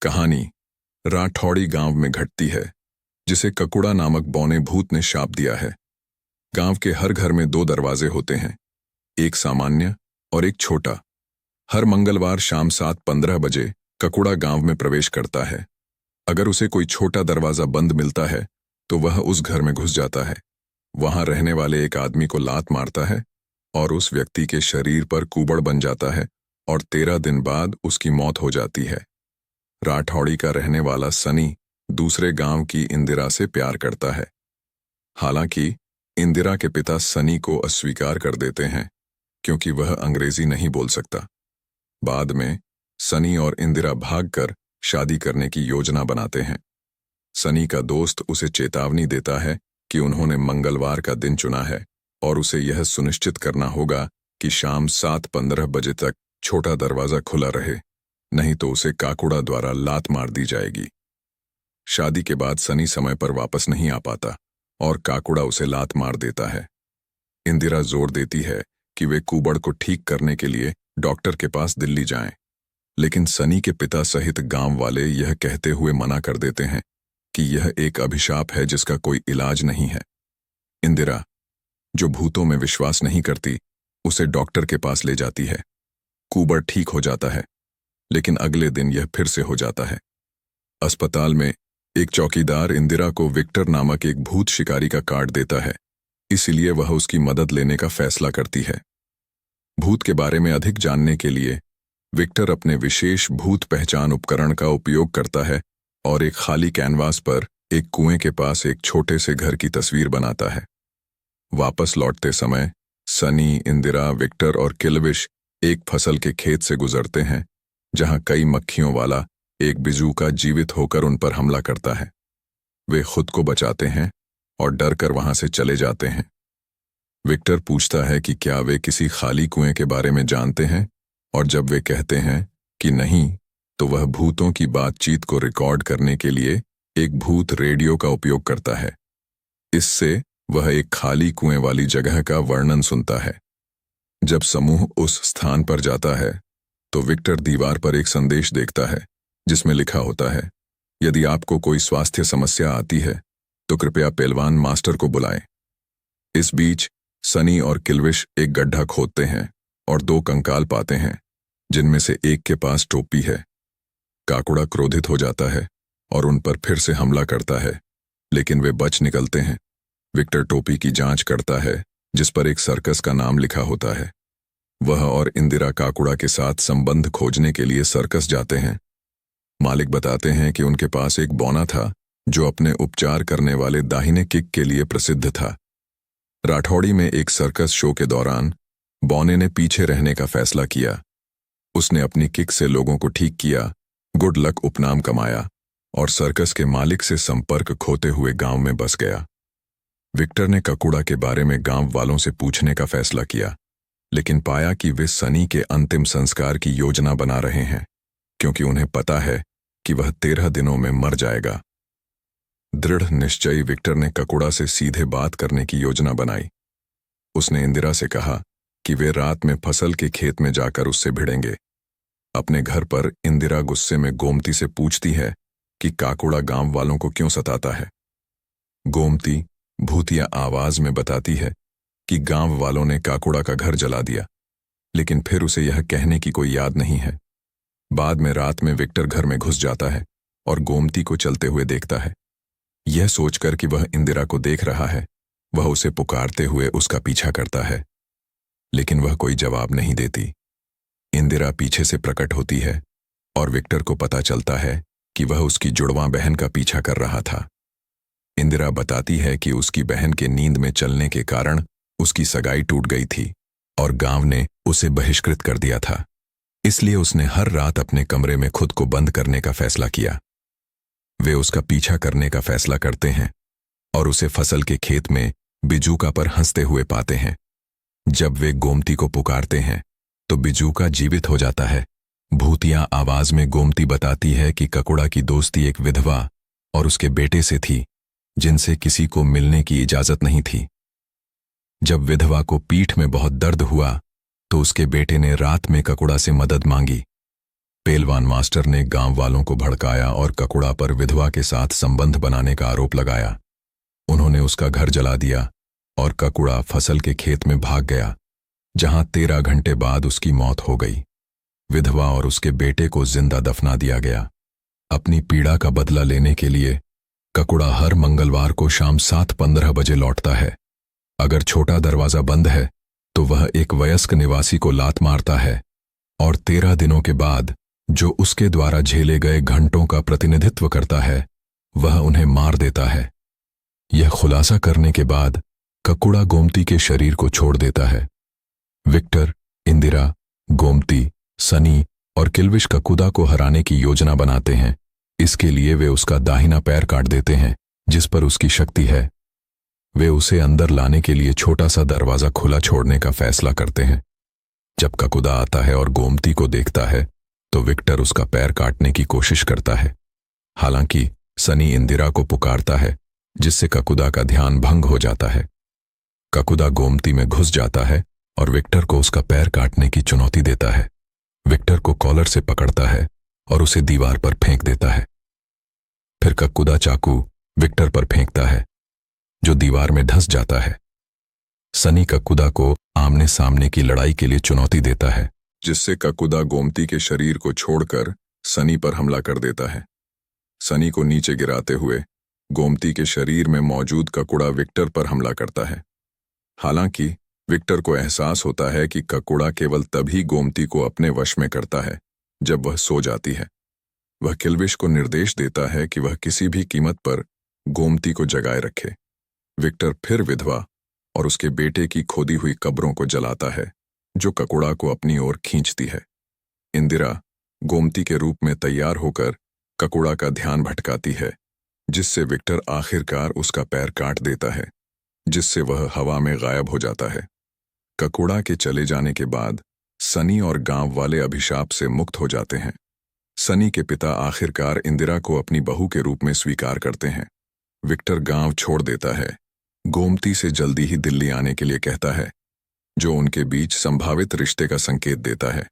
कहानी राठौड़ी गांव में घटती है, जिसे ककुड़ा नामक बौने भूत ने शाप दिया है। गांव के हर घर में दो दरवाजे होते हैं, एक सामान्य और एक छोटा। हर मंगलवार शाम 7:15 बजे ककुड़ा गांव में प्रवेश करता है। अगर उसे कोई छोटा दरवाजा बंद मिलता है तो वह उस घर में घुस जाता है। वहां रहने वाले एक आदमी को लात मारता है और उस व्यक्ति के शरीर पर कुबड़ बन जाता है और 13 दिन बाद उसकी मौत हो जाती है। राठौड़ी का रहने वाला सनी दूसरे गांव की इंदिरा से प्यार करता है। हालांकि इंदिरा के पिता सनी को अस्वीकार कर देते हैं क्योंकि वह अंग्रेजी नहीं बोल सकता। बाद में सनी और इंदिरा भागकर शादी करने की योजना बनाते हैं। सनी का दोस्त उसे चेतावनी देता है कि उन्होंने मंगलवार का दिन चुना है और उसे यह सुनिश्चित करना होगा कि शाम 7:15 बजे तक छोटा दरवाजा खुला रहे, नहीं तो उसे काकुड़ा द्वारा लात मार दी जाएगी। शादी के बाद सनी समय पर वापस नहीं आ पाता और काकुड़ा उसे लात मार देता है। इंदिरा जोर देती है कि वे कुबड़ को ठीक करने के लिए डॉक्टर के पास दिल्ली जाएं, लेकिन सनी के पिता सहित गांव वाले यह कहते हुए मना कर देते हैं कि यह एक अभिशाप है जिसका कोई इलाज नहीं है। इंदिरा, जो भूतों में विश्वास नहीं करती, उसे डॉक्टर के पास ले जाती है। कुबड़ ठीक हो जाता है, लेकिन अगले दिन यह फिर से हो जाता है। अस्पताल में एक चौकीदार इंदिरा को विक्टर नामक एक भूत शिकारी का कार्ड देता है, इसलिए वह उसकी मदद लेने का फैसला करती है। भूत के बारे में अधिक जानने के लिए विक्टर अपने विशेष भूत पहचान उपकरण का उपयोग करता है और एक खाली कैनवास पर एक कुएं के पास एक छोटे से घर की तस्वीर बनाता है। वापस लौटते समय सनी, इंदिरा, विक्टर और किल्विश एक फसल के खेत से गुजरते हैं जहां कई मक्खियों वाला एक बिजूका जीवित होकर उन पर हमला करता है। वे खुद को बचाते हैं और डर कर वहां से चले जाते हैं। विक्टर पूछता है कि क्या वे किसी खाली कुएं के बारे में जानते हैं, और जब वे कहते हैं कि नहीं, तो वह भूतों की बातचीत को रिकॉर्ड करने के लिए एक भूत रेडियो का उपयोग करता है। इससे वह एक खाली कुएं वाली जगह का वर्णन सुनता है। जब समूह उस स्थान पर जाता है तो विक्टर दीवार पर एक संदेश देखता है जिसमें लिखा होता है, यदि आपको कोई स्वास्थ्य समस्या आती है तो कृपया पहलवान मास्टर को बुलाएं। इस बीच सनी और किल्विश एक गड्ढा खोदते हैं और दो कंकाल पाते हैं, जिनमें से एक के पास टोपी है। काकुड़ा क्रोधित हो जाता है और उन पर फिर से हमला करता है, लेकिन वे बच निकलते हैं। विक्टर टोपी की जांच करता है जिस पर एक सर्कस का नाम लिखा होता है। वह और इंदिरा काकुड़ा के साथ संबंध खोजने के लिए सर्कस जाते हैं। मालिक बताते हैं कि उनके पास एक बौना था जो अपने उपचार करने वाले दाहिने किक के लिए प्रसिद्ध था। राठौड़ी में एक सर्कस शो के दौरान बौने ने पीछे रहने का फैसला किया। उसने अपनी किक से लोगों को ठीक किया, गुड लक उपनाम कमाया और सर्कस के मालिक से संपर्क खोते हुए गांव में बस गया। विक्टर ने ककुड़ा के बारे में गांव वालों से पूछने का फैसला किया, लेकिन पाया कि वे सनी के अंतिम संस्कार की योजना बना रहे हैं, क्योंकि उन्हें पता है कि वह 13 दिनों में मर जाएगा। दृढ़ निश्चयी विक्टर ने ककुड़ा से सीधे बात करने की योजना बनाई। उसने इंदिरा से कहा कि वे रात में फसल के खेत में जाकर उससे भिड़ेंगे। अपने घर पर इंदिरा गुस्से में गोमती से पूछती है कि काकुड़ा गांव वालों को क्यों सताता है। गोमती भूतिया आवाज में बताती है कि गांव वालों ने काकुड़ा का घर जला दिया, लेकिन फिर उसे यह कहने की कोई याद नहीं है। बाद में रात में विक्टर घर में घुस जाता है और गोमती को चलते हुए देखता है। यह सोचकर कि वह इंदिरा को देख रहा है, वह उसे पुकारते हुए उसका पीछा करता है, लेकिन वह कोई जवाब नहीं देती। इंदिरा पीछे से प्रकट होती है और विक्टर को पता चलता है कि वह उसकी जुड़वां बहन का पीछा कर रहा था। इंदिरा बताती है कि उसकी बहन के नींद में चलने के कारण उसकी सगाई टूट गई थी और गांव ने उसे बहिष्कृत कर दिया था, इसलिए उसने हर रात अपने कमरे में खुद को बंद करने का फैसला किया। वे उसका पीछा करने का फैसला करते हैं और उसे फसल के खेत में बिजूका पर हंसते हुए पाते हैं। जब वे गोमती को पुकारते हैं तो बिजूका जीवित हो जाता है। भूतिया आवाज में गोमती बताती है कि ककुड़ा की दोस्ती एक विधवा और उसके बेटे से थी, जिनसे किसी को मिलने की इजाजत नहीं थी। जब विधवा को पीठ में बहुत दर्द हुआ तो उसके बेटे ने रात में ककुड़ा से मदद मांगी। पेलवान मास्टर ने गांव वालों को भड़काया और ककुड़ा पर विधवा के साथ संबंध बनाने का आरोप लगाया। उन्होंने उसका घर जला दिया और ककुड़ा फसल के खेत में भाग गया, जहां 13 घंटे बाद उसकी मौत हो गई। विधवा और उसके बेटे को जिंदा दफना दिया गया। अपनी पीड़ा का बदला लेने के लिए ककुड़ा हर मंगलवार को शाम 7:15 बजे लौटता है। अगर छोटा दरवाजा बंद है तो वह एक वयस्क निवासी को लात मारता है और 13 दिनों के बाद जो उसके द्वारा झेले गए घंटों का प्रतिनिधित्व करता है वह उन्हें मार देता है। यह खुलासा करने के बाद ककुड़ा गोमती के शरीर को छोड़ देता है। विक्टर, इंदिरा, गोमती, सनी और किल्विश ककुड़ा को हराने की योजना बनाते हैं। इसके लिए वे उसका दाहिना पैर काट देते हैं, जिस पर उसकी शक्ति है। वे उसे अंदर लाने के लिए छोटा सा दरवाजा खुला छोड़ने का फैसला करते हैं। जब ककुड़ा आता है और गोमती को देखता है तो विक्टर उसका पैर काटने की कोशिश करता है। हालांकि सनी इंदिरा को पुकारता है, जिससे ककुड़ा का ध्यान भंग हो जाता है। ककुड़ा गोमती में घुस जाता है और विक्टर को उसका पैर काटने की चुनौती देता है। विक्टर को कॉलर से पकड़ता है और उसे दीवार पर फेंक देता है। फिर ककुड़ा चाकू विक्टर पर फेंकता है, जो दीवार में धंस जाता है। सनी ककुड़ा को आमने सामने की लड़ाई के लिए चुनौती देता है, जिससे ककुड़ा गोमती के शरीर को छोड़कर सनी पर हमला कर देता है। सनी को नीचे गिराते हुए गोमती के शरीर में मौजूद ककुड़ा विक्टर पर हमला करता है। हालांकि विक्टर को एहसास होता है कि ककुड़ा केवल तभी गोमती को अपने वश में करता है जब वह सो जाती है। वह किल्विश को निर्देश देता है कि वह किसी भी कीमत पर गोमती को जगाए रखे। विक्टर फिर विधवा और उसके बेटे की खोदी हुई कब्रों को जलाता है, जो ककुड़ा को अपनी ओर खींचती है। इंदिरा गोमती के रूप में तैयार होकर ककुड़ा का ध्यान भटकाती है, जिससे विक्टर आखिरकार उसका पैर काट देता है, जिससे वह हवा में गायब हो जाता है। ककुड़ा के चले जाने के बाद सनी और गांव वाले अभिशाप से मुक्त हो जाते हैं। सनी के पिता आखिरकार इंदिरा को अपनी बहू के रूप में स्वीकार करते हैं। विक्टर गांव छोड़ देता है, गोमती से जल्दी ही दिल्ली आने के लिए कहता है, जो उनके बीच संभावित रिश्ते का संकेत देता है।